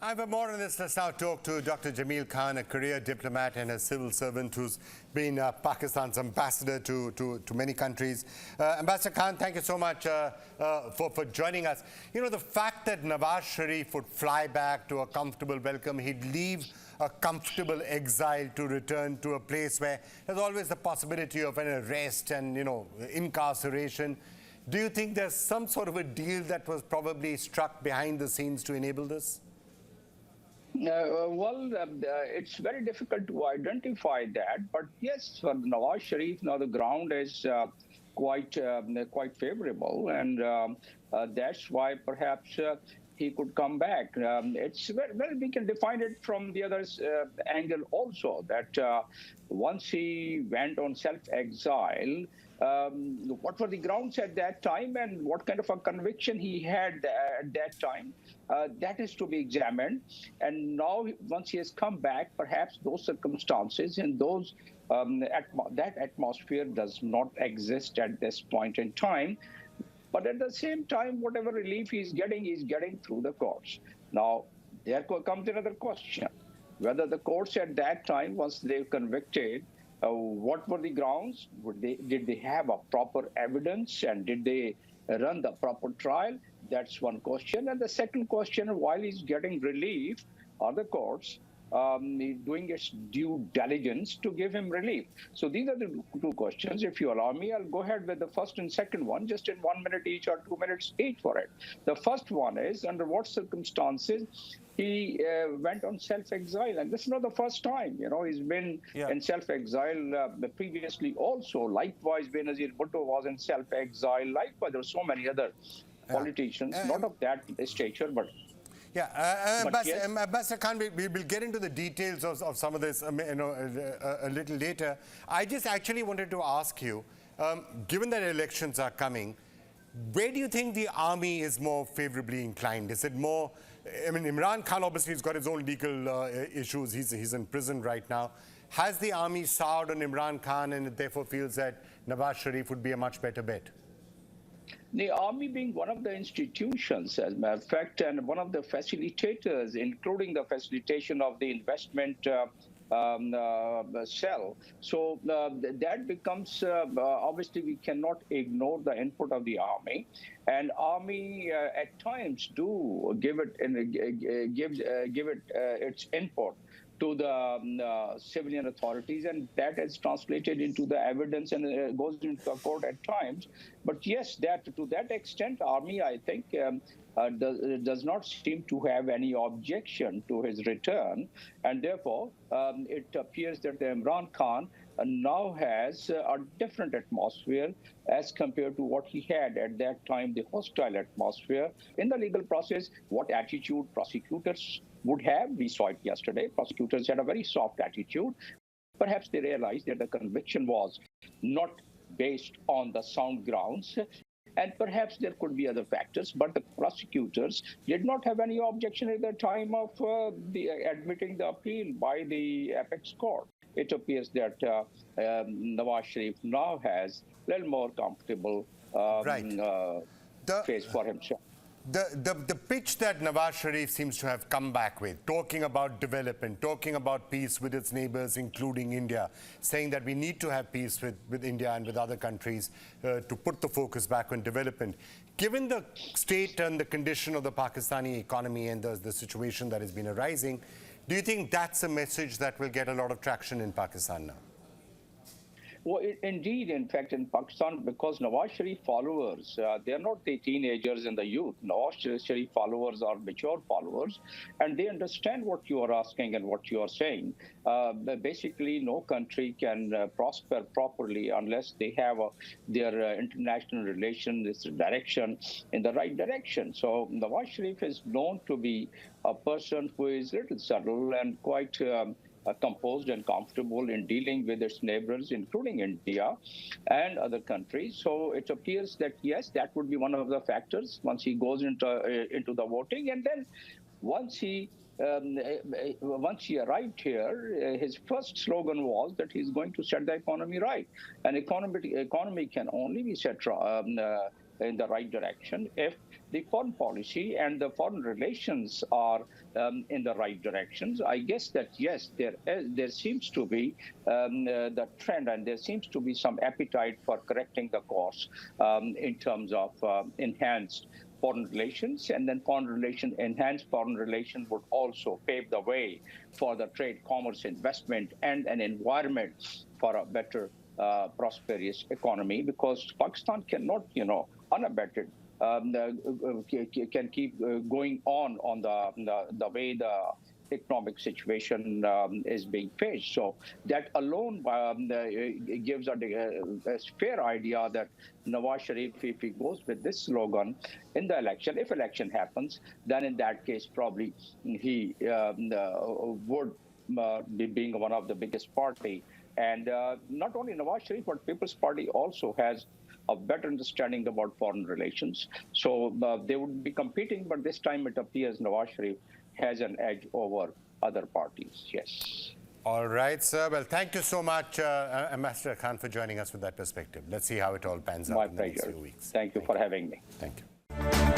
I have more on this. Let's now talk to Dr. Jameel Khan, a career diplomat and a civil servant who's been Pakistan's ambassador to many countries. Ambassador Khan, thank you so much for joining us. You know, the fact that Nawaz Sharif would fly back to a comfortable welcome, he'd leave a comfortable exile to return to a place where there's always the possibility of an arrest and, you know, incarceration. Do you think there's some sort of a deal that was probably struck behind the scenes to enable this? It's very difficult to identify that, but yes, for Nawaz Sharif, now the ground is quite favorable, and that's why perhaps he could come back. We can define it from the other angle also, that once he went on self-exile, what were the grounds at that time and what kind of a conviction he had at that time, that is to be examined. And now, once he has come back, perhaps those circumstances and those that atmosphere does not exist at this point in time. But at the same time, whatever relief he's getting through the courts. Now, there comes another question: whether the courts at that time, once they convicted, what were the grounds? Did they have a proper evidence, and did they run the proper trial? That's one question. And the second question, while he's getting relief, are the courts doing its due diligence to give him relief? So these are the two questions. If you allow me, I'll go ahead with the first and second one, just in 1 minute each or 2 minutes each for it. The first one is, under what circumstances he went on self-exile. And this is not the first time. You know, he's been in self-exile previously also. Likewise, Benazir Bhutto was in self-exile. Likewise, there are so many other politicians, not of that stature, but... Ambassador Khan, we will get into the details of some of this a little later. I just actually wanted to ask you, given that elections are coming, where do you think the army is more favorably inclined? Is it more, I mean, Imran Khan obviously has got his own legal issues. He's in prison right now. Has the army soured on Imran Khan and it therefore feels that Nawaz Sharif would be a much better bet? The army being one of the institutions, as a matter of fact, and one of the facilitators, including the facilitation of the investment cell. So that becomes, obviously, we cannot ignore the input of the army. And army at times do give it its input to the civilian authorities, and that is translated into the evidence and goes into the court at times. But yes, to that extent, army, I think, does not seem to have any objection to his return, and therefore it appears that Imran Khan now has a different atmosphere as compared to what he had at that time, the hostile atmosphere in the legal process. What attitude prosecutors would have, we saw it yesterday. Prosecutors had a very soft attitude. Perhaps they realized that the conviction was not based on the sound grounds, and perhaps there could be other factors, but the prosecutors did not have any objection at the time of admitting the appeal by the apex court. It appears that Nawaz Sharif now has a little more comfortable face for himself. The pitch that Nawaz Sharif seems to have come back with, talking about development, talking about peace with its neighbors, including India, saying that we need to have peace with India and with other countries to put the focus back on development. Given the state and the condition of the Pakistani economy and the situation that has been arising, do you think that's a message that will get a lot of traction in Pakistan now? Well, indeed, in fact, in Pakistan, because Nawaz Sharif followers, they are not the teenagers and the youth. Nawaz Sharif followers are mature followers, and they understand what you are asking and what you are saying. Basically, no country can prosper properly unless they have their international relations direction in the right direction. So Nawaz Sharif is known to be a person who is a little subtle and quite composed and comfortable in dealing with its neighbors, including India and other countries. So it appears that, yes, that would be one of the factors once he goes into the voting. And then once he arrived here, his first slogan was that he's going to set the economy right. And economy can only be set in the right direction if the foreign policy and the foreign relations are in the right directions. I guess that yes, there seems to be the trend, and there seems to be some appetite for correcting the course in terms of enhanced foreign relations, and then enhanced foreign relations would also pave the way for the trade, commerce, investment, and an environment for a better, prosperous economy, because Pakistan cannot, unabated, can keep going on the way the economic situation is being faced. So that alone gives a fair idea that Nawaz Sharif, if he goes with this slogan in the election, if election happens, then in that case probably he would be being one of the biggest party. And not only Nawaz Sharif, but People's Party also has a better understanding about foreign relations. So they would be competing, but this time it appears Nawaz Sharif has an edge over other parties. Yes. All right, sir. Well, thank you so much, Ambassador Khan, for joining us with that perspective. Let's see how it all pans out in the next few weeks. Thank you for having me. Thank you.